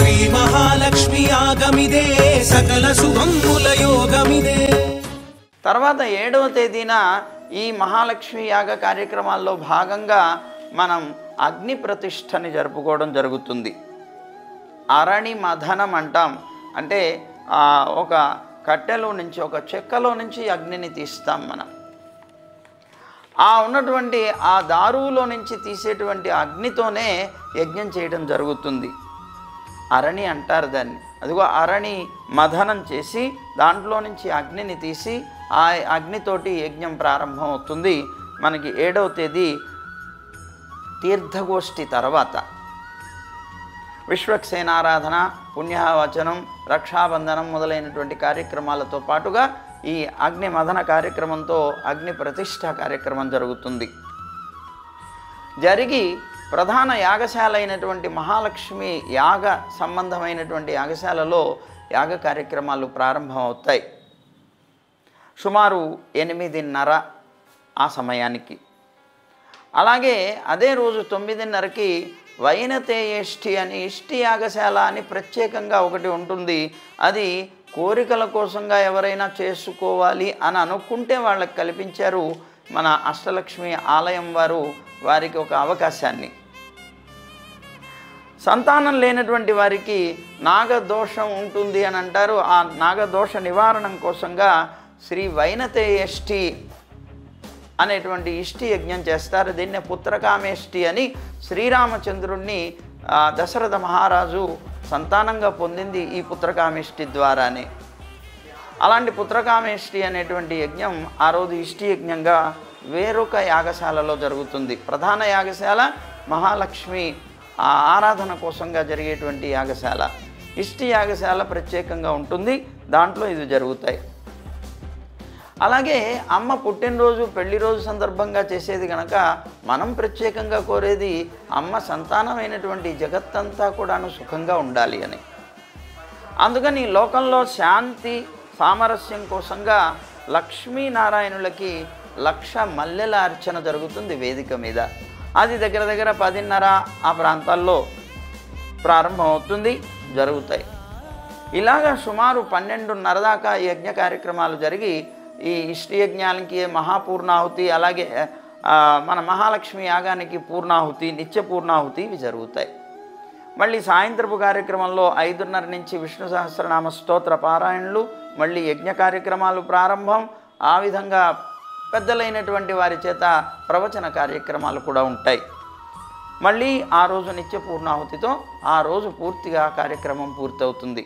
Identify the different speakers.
Speaker 1: శ్రీ మహాలక్ష్మి యాగమిదే సకల శుభముల యోగమిదే.
Speaker 2: తర్వాత 7వ తేదీన ఈ మహాలక్ష్మి యాగ కార్యక్రమాల్లో భాగంగా మనం అగ్ని ప్రతిష్టని జరుపుకోవడం జరుగుతుంది. అరణి మథనం అంటాం. అంటే ఒక కట్టెలో నుంచి, ఒక చెక్కలో నుంచి అగ్నిని తీస్తాం మనం. ఉన్నటువంటి ఆ దారువులో నుంచి తీసేటువంటి అగ్నితోనే యజ్ఞం చేయడం జరుగుతుంది. అరణి అంటారు దాన్ని. అదిగో అరణి మథనం చేసి దాంట్లో నుంచి అగ్నిని తీసి ఆ అగ్నితోటి యజ్ఞం ప్రారంభం అవుతుంది. మనకి 7వ తేదీ తీర్థగోష్ఠి తర్వాత విశ్వక్సేనారాధన, పుణ్యవచనం, రక్షాబంధనం మొదలైనటువంటి కార్యక్రమాలతో పాటుగా ఈ అగ్ని మథన కార్యక్రమంతో అగ్ని ప్రతిష్ఠ కార్యక్రమం జరుగుతుంది. జరిగి ప్రధాన యాగశాల అయినటువంటి మహాలక్ష్మి యాగ సంబంధమైనటువంటి యాగశాలలో యాగ కార్యక్రమాలు ప్రారంభం అవుతాయి. సుమారు 8:30 ఆ సమయానికి. అలాగే అదే రోజు 9:30కి వైనతేయేష్ఠి అని ఇష్టి యాగశాల అని ప్రత్యేకంగా ఒకటి ఉంటుంది. అది కోరికల కోసంగా ఎవరైనా చేసుకోవాలి అని అనుకుంటే వాళ్ళకి కల్పించారు మన అష్టలక్ష్మి ఆలయం వారు వారికి ఒక అవకాశాన్ని. సంతానం లేనటువంటి వారికి నాగదోషం ఉంటుంది అని అంటారు. ఆ నాగదోష నివారణం కోసంగా శ్రీ వైనతేయేష్ఠి అనేటువంటి ఇష్టి యజ్ఞం చేస్తారు. దీన్నే పుత్రకామేష్టి అని శ్రీరామచంద్రుణ్ణి దశరథ మహారాజు సంతానంగా పొందింది ఈ పుత్రకామేష్టి ద్వారానే. అలాంటి పుత్రకామేష్టి అనేటువంటి యజ్ఞం ఆ రోజు ఇష్టి యజ్ఞంగా వేరొక యాగశాలలో జరుగుతుంది. ప్రధాన యాగశాల మహాలక్ష్మి ఆరాధన కోసంగా జరిగేటువంటి యాగశాల. ఇష్టి యాగశాల ప్రత్యేకంగా ఉంటుంది. దాంట్లో ఇది జరుగుతాయి. అలాగే అమ్మ పుట్టినరోజు, పెళ్లి రోజు సందర్భంగా చేసేది కనుక మనం ప్రత్యేకంగా కోరేది అమ్మ సంతానమైనటువంటి జగత్తంతా కూడాను సుఖంగా ఉండాలి అని. అందుకని లోకంలో శాంతి సామరస్యం కోసంగా లక్ష్మీనారాయణులకి 1,00,000 మల్లెల అర్చన జరుగుతుంది వేదిక మీద. అది దగ్గర దగ్గర 10:30 ఆ ప్రాంతాల్లో ప్రారంభం అవుతుంది, జరుగుతాయి. ఇలాగా సుమారు 12:30 దాకా యజ్ఞ కార్యక్రమాలు జరిగి ఈ ఇష్టి యజ్ఞానికి మహాపూర్ణాహుతి, అలాగే మన మహాలక్ష్మి యాగానికి పూర్ణాహుతి, నిత్య పూర్ణాహుతి ఇవి జరుగుతాయి. మళ్ళీ సాయంత్రపు కార్యక్రమంలో 5:30 నుంచి విష్ణు సహస్రనామ స్తోత్ర పారాయణలు, మళ్ళీ యజ్ఞ కార్యక్రమాలు ప్రారంభం. ఆ విధంగా పెద్దలైనటువంటి వారి చేత ప్రవచన కార్యక్రమాలు కూడా ఉంటాయి. మళ్ళీ ఆ రోజు నిత్య పూర్ణాహుతితో ఆ రోజు పూర్తిగా కార్యక్రమం పూర్తవుతుంది.